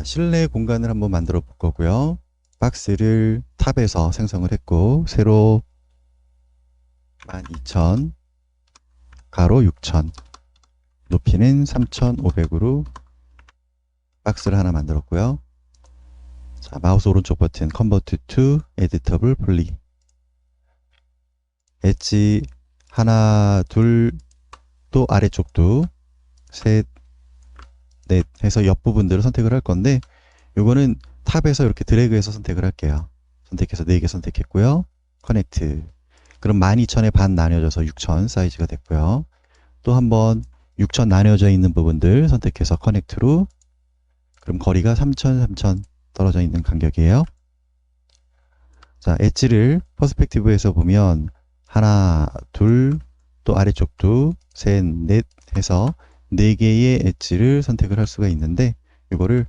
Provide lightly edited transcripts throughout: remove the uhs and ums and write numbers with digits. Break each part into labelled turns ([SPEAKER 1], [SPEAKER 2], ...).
[SPEAKER 1] 실내 공간을 한번 만들어 볼 거고요. 박스를 탑에서 생성을 했고, 세로 12,000, 가로 6,000, 높이는 3,500으로 박스를 하나 만들었고요. 자, 마우스 오른쪽 버튼 Convert to Editable Poly. 엣지 하나, 둘, 또 아래쪽도 셋, 넷 해서 옆부분들을 선택을 할 건데, 요거는 탑에서 이렇게 드래그해서 선택을 할게요. 선택해서 4개 선택했고요. 커넥트. 그럼 12,000에 반 나뉘어져서 6,000 사이즈가 됐고요. 또 한번 6,000 나뉘어져 있는 부분들 선택해서 커넥트로, 그럼 거리가 3,000, 3,000 떨어져 있는 간격이에요. 자, 엣지를 퍼스펙티브에서 보면 하나, 둘, 또 아래쪽도 셋, 넷 해서 4개의 엣지를 선택을 할 수가 있는데, 이거를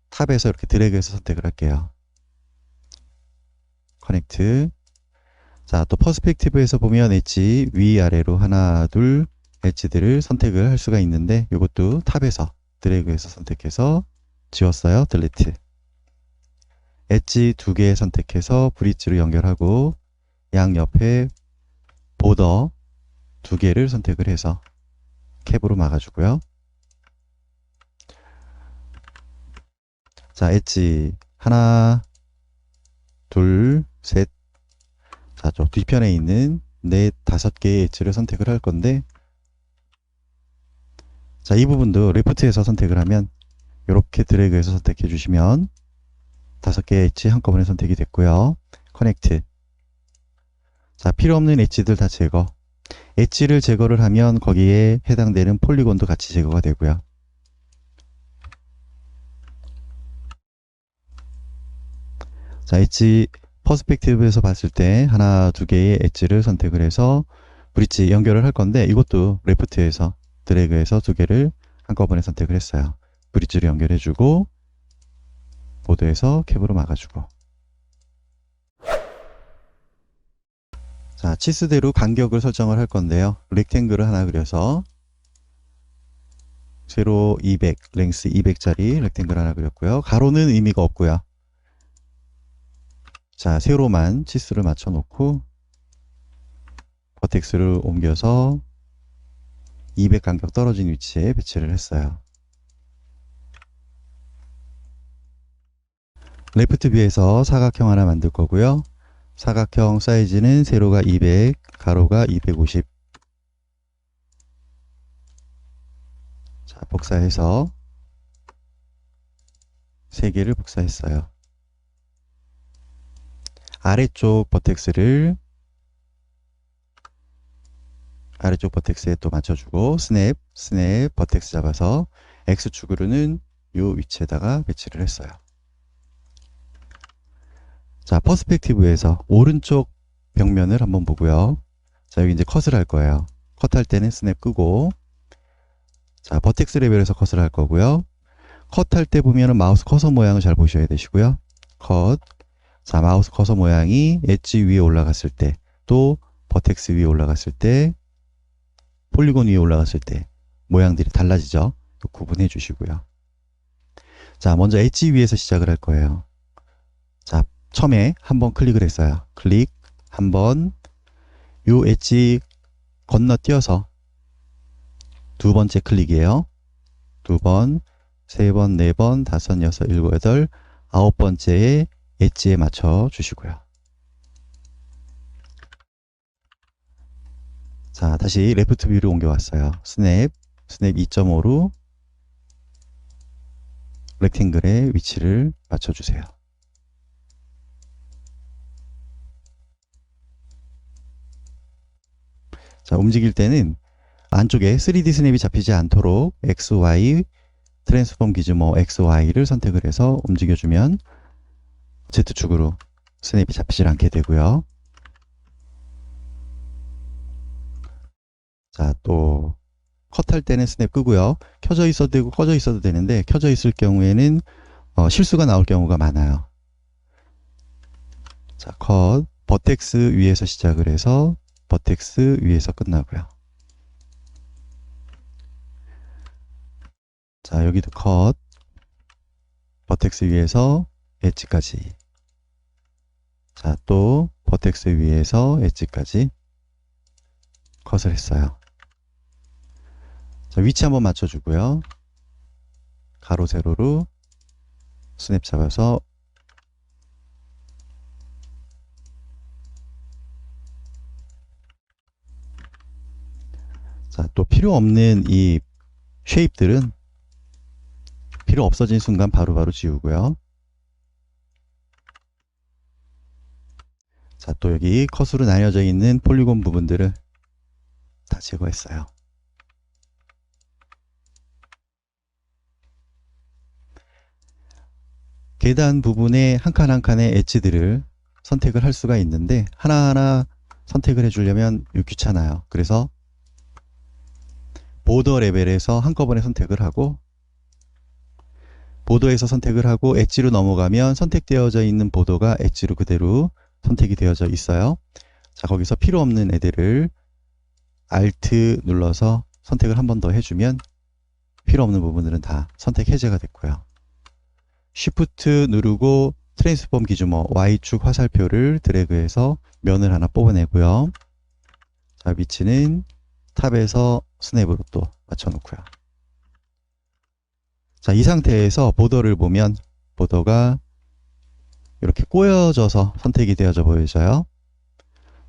[SPEAKER 1] 탑에서 이렇게 드래그해서 선택을 할게요. 커넥트. 자, 또 퍼스펙티브에서 보면 엣지 위아래로 하나, 둘 엣지들을 선택을 할 수가 있는데, 이것도 탑에서 드래그해서 선택해서 지웠어요. 딜리트. 엣지 2개 선택해서 브릿지로 연결하고, 양옆에 보더 2개를 선택을 해서 캡으로 막아주고요. 자, 엣지 하나, 둘, 셋. 자, 저 뒤편에 있는 넷, 5개의 엣지를 선택을 할 건데, 자, 이 부분도 레프트에서 선택을 하면 이렇게 드래그해서 선택해 주시면 5개의 엣지 한꺼번에 선택이 됐고요. 커넥트. 자, 필요 없는 엣지들 다 제거. 엣지를 제거를 하면 거기에 해당되는 폴리곤도 같이 제거가 되고요. 자, 엣지 퍼스펙티브에서 봤을 때 하나, 2개의 엣지를 선택을 해서 브릿지 연결을 할 건데, 이것도 레프트에서 드래그해서 2개를 한꺼번에 선택을 했어요. 브릿지를 연결해주고, 보드에서 캡으로 막아주고. 자, 치수대로 간격을 설정을 할 건데요. 렉탱글을 하나 그려서 세로 200, 랭스 200짜리 렉탱글 하나 그렸고요. 가로는 의미가 없고요. 자, 세로만 치수를 맞춰 놓고 버텍스를 옮겨서 200 간격 떨어진 위치에 배치를 했어요. 레프트 뷰에서 사각형 하나 만들 거고요. 사각형 사이즈는 세로가 200, 가로가 250. 자, 복사해서 3개를 복사했어요. 아래쪽 버텍스에 또 맞춰주고, 스냅 버텍스 잡아서 X축으로는 이 위치에다가 배치를 했어요. 자, 퍼스펙티브에서 오른쪽 벽면을 한번 보고요. 자, 여기 이제 컷을 할 거예요. 컷할 때는 스냅 끄고, 자, 버텍스 레벨에서 컷을 할 거고요. 컷할 때 보면은 마우스 커서 모양을 잘 보셔야 되시고요. 컷. 자, 마우스 커서 모양이 엣지 위에 올라갔을 때, 또 버텍스 위에 올라갔을 때, 폴리곤 위에 올라갔을 때 모양들이 달라지죠. 구분해 주시고요. 자, 먼저 엣지 위에서 시작을 할 거예요. 자, 처음에 한번 클릭을 했어요. 클릭 한번, 요 엣지 건너뛰어서 2번째 클릭이에요. 2번, 3번, 4번, 5, 6, 7, 8, 9번째에 엣지에 맞춰 주시고요. 자, 다시 레프트 뷰를 옮겨왔어요. 스냅 2.5로 렉탱글의 위치를 맞춰주세요. 자, 움직일 때는 안쪽에 3D 스냅이 잡히지 않도록 XY 트랜스폼 기즈모 XY를 선택을 해서 움직여주면 Z축으로 스냅이 잡히질 않게 되고요. 자, 또 컷할 때는 스냅 끄고요. 켜져 있어도 되고 꺼져 있어도 되는데, 켜져 있을 경우에는 실수가 나올 경우가 많아요. 자, 컷 버텍스 위에서 시작을 해서 버텍스 위에서 끝나고요. 자, 여기도 컷 버텍스 위에서 엣지까지. 자, 또 버텍스 위에서 엣지까지 컷을 했어요. 자, 위치 한번 맞춰주고요. 가로 세로로 스냅 잡아서 자, 또 필요 없는 이 쉐입들은 필요 없어진 순간 바로바로 지우고요. 자, 또 여기 컷으로 나뉘어져 있는 폴리곤 부분들을 다 제거했어요. 계단 부분에 한 칸 한 칸의 엣지들을 선택을 할 수가 있는데 하나하나 선택을 해주려면 귀찮아요. 그래서 보더 레벨에서 한꺼번에 선택을 하고, 보더에서 선택을 하고 엣지로 넘어가면 선택되어져 있는 보더가 엣지로 그대로 선택이 되어져 있어요. 자, 거기서 필요 없는 애들을 Alt 눌러서 선택을 한 번 더 해주면 필요 없는 부분들은 다 선택 해제가 됐고요. Shift 누르고 트랜스폼 기준모 Y축 화살표를 드래그해서 면을 하나 뽑아내고요. 자, 위치는 탑에서 스냅으로 또 맞춰놓고요. 자, 이 상태에서 보더를 보면 보더가 이렇게 꼬여져서 선택이 되어져 보여져요.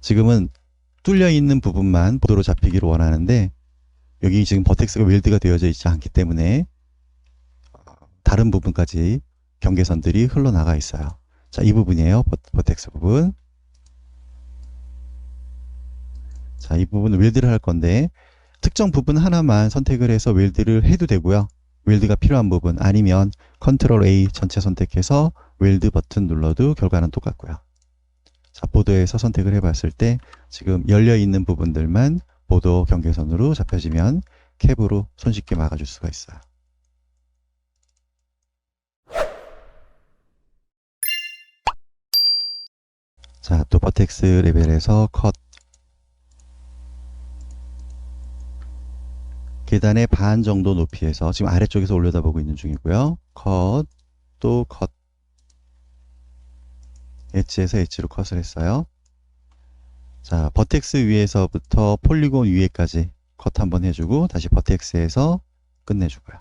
[SPEAKER 1] 지금은 뚫려 있는 부분만 보더로 잡히기를 원하는데 여기 지금 버텍스가 웰드가 되어져 있지 않기 때문에 다른 부분까지 경계선들이 흘러나가 있어요. 자, 이 부분이에요. 버텍스 부분. 자, 이 부분은 웰드를 할 건데 특정 부분 하나만 선택을 해서 웰드를 해도 되고요. 웰드가 필요한 부분 아니면 컨트롤 A 전체 선택해서 웰드 버튼 눌러도 결과는 똑같고요. 자, 보더에서 선택을 해봤을 때 지금 열려있는 부분들만 보더 경계선으로 잡혀지면 캡으로 손쉽게 막아줄 수가 있어요. 자, 또 버텍스 레벨에서 컷. 계단의 반 정도 높이에서 지금 아래쪽에서 올려다보고 있는 중이고요. 컷, 또 컷. 엣지에서 엣지로 컷을 했어요. 자, 버텍스 위에서부터 폴리곤 위에까지 컷 한번 해주고 다시 버텍스에서 끝내주고요.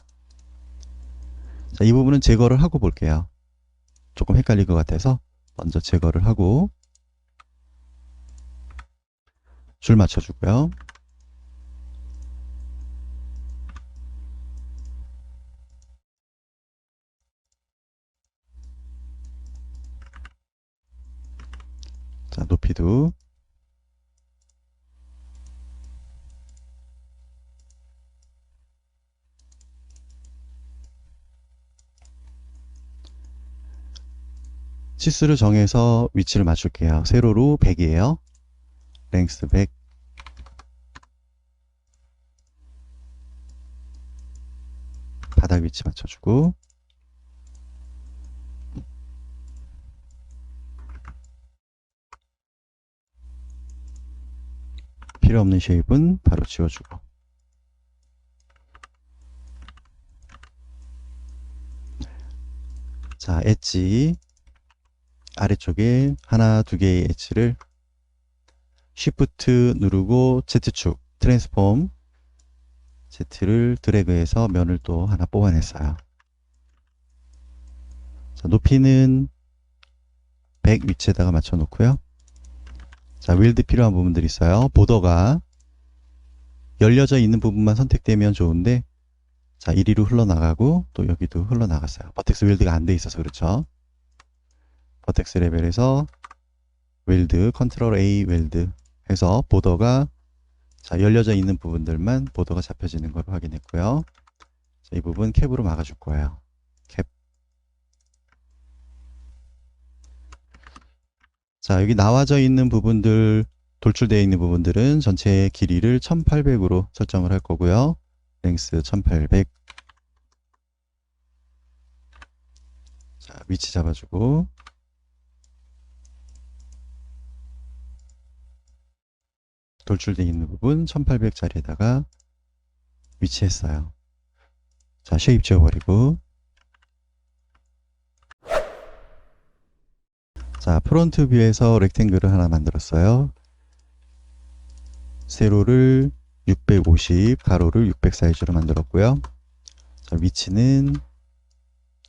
[SPEAKER 1] 자, 이 부분은 제거를 하고 볼게요. 조금 헷갈릴 것 같아서 먼저 제거를 하고 줄 맞춰주고요. 자, 높이도 치수를 정해서 위치를 맞출게요. 세로로 100이에요. 랭스 100. 바닥 위치 맞춰주고 필요 없는 쉐입은 바로 지워주고. 자, 엣지 아래쪽에 하나, 두 개의 엣지를 Shift 누르고 Z축 트랜스폼 Z를 드래그해서 면을 또 하나 뽑아냈어요. 자, 높이는 100 위치에다가 맞춰 놓고요. 자, 윌드 필요한 부분들이 있어요. 보더가 열려져 있는 부분만 선택되면 좋은데 자, 이리로 흘러나가고 또 여기도 흘러나갔어요. 버텍스 윌드가 안 돼 있어서 그렇죠. 버텍스 레벨에서 웰드, 컨트롤 A 웰드 해서 보더가 자, 열려져 있는 부분들만 보더가 잡혀지는 걸 확인했고요. 자, 이 부분 캡으로 막아줄 거예요. 캡. 자, 여기 나와져 있는 부분들, 돌출되어 있는 부분들은 전체 길이를 1800으로 설정을 할 거고요. 랭스 1800. 자, 위치 잡아주고 돌출되어 있는 부분 1800짜리에다가 위치했어요. 자, 쉐입 지워버리고 자, 프론트 뷰에서 렉탱글을 하나 만들었어요. 세로를 650, 가로를 600 사이즈로 만들었고요. 자, 위치는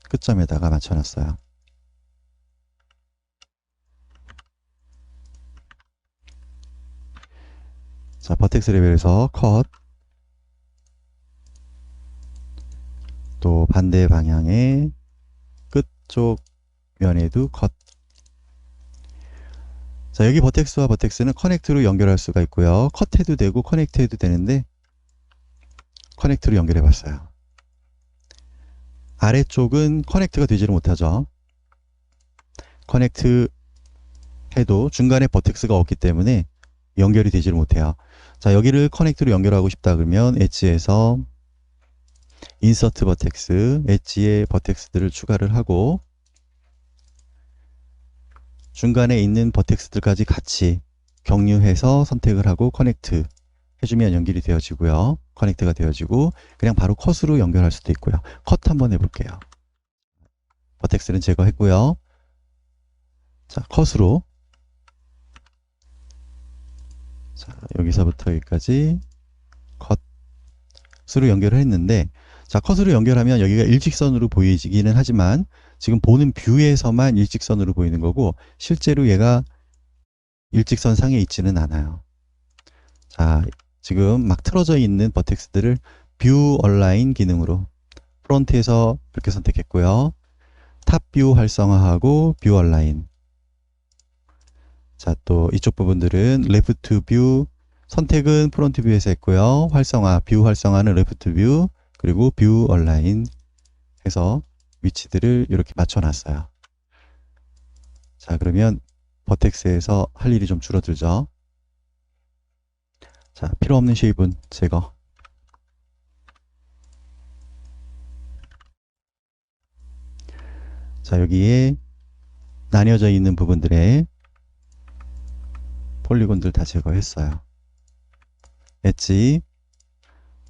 [SPEAKER 1] 끝점에다가 맞춰놨어요. 자, 버텍스 레벨에서 컷, 또 반대 방향의 끝쪽 면에도 컷. 자, 여기 버텍스와 버텍스는 커넥트로 연결할 수가 있고요. 컷해도 되고 커넥트 해도 되는데 커넥트로 연결해 봤어요. 아래쪽은 커넥트가 되지를 못하죠. 커넥트 해도 중간에 버텍스가 없기 때문에 연결이 되지를 못해요. 자, 여기를 커넥트로 연결하고 싶다 그러면 엣지에서 인서트 버텍스, 엣지에 버텍스들을 추가를 하고 중간에 있는 버텍스들까지 같이 경유해서 선택을 하고 커넥트 해주면 연결이 되어지고요. 커넥트가 되어지고 그냥 바로 컷으로 연결할 수도 있고요. 컷 한번 해볼게요. 버텍스는 제거했고요. 자, 컷으로, 자, 여기서부터 여기까지 컷으로 연결을 했는데, 자, 컷으로 연결하면 여기가 일직선으로 보이기는 하지만 지금 보는 뷰에서만 일직선으로 보이는 거고 실제로 얘가 일직선 상에 있지는 않아요. 자, 지금 막 틀어져 있는 버텍스들을 뷰 얼라인 기능으로 프론트에서 이렇게 선택했고요. 탑 뷰 활성화하고 뷰 얼라인. 자, 또 이쪽 부분들은 레프트 뷰 선택은 프론트 뷰에서 했고요. 활성화, 뷰 활성화는 레프트 뷰 그리고 뷰 얼라인 해서 위치들을 이렇게 맞춰놨어요. 자, 그러면 버텍스에서 할 일이 좀 줄어들죠. 자, 필요 없는 쉐입은 제거. 자, 여기에 나뉘어져 있는 부분들의 폴리곤들 다 제거했어요. 엣지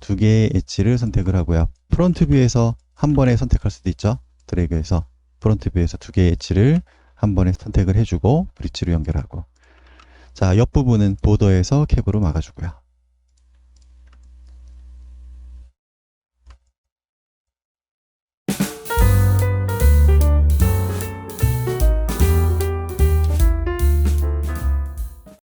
[SPEAKER 1] 두 개의 엣지를 선택을 하고요. 프론트 뷰에서 한 번에 선택할 수도 있죠. 드래그해서 프론트 뷰에서 두 개의 엣지를 한 번에 선택을 해주고 브릿지로 연결하고, 자, 옆부분은 보더에서 캡으로 막아주고요.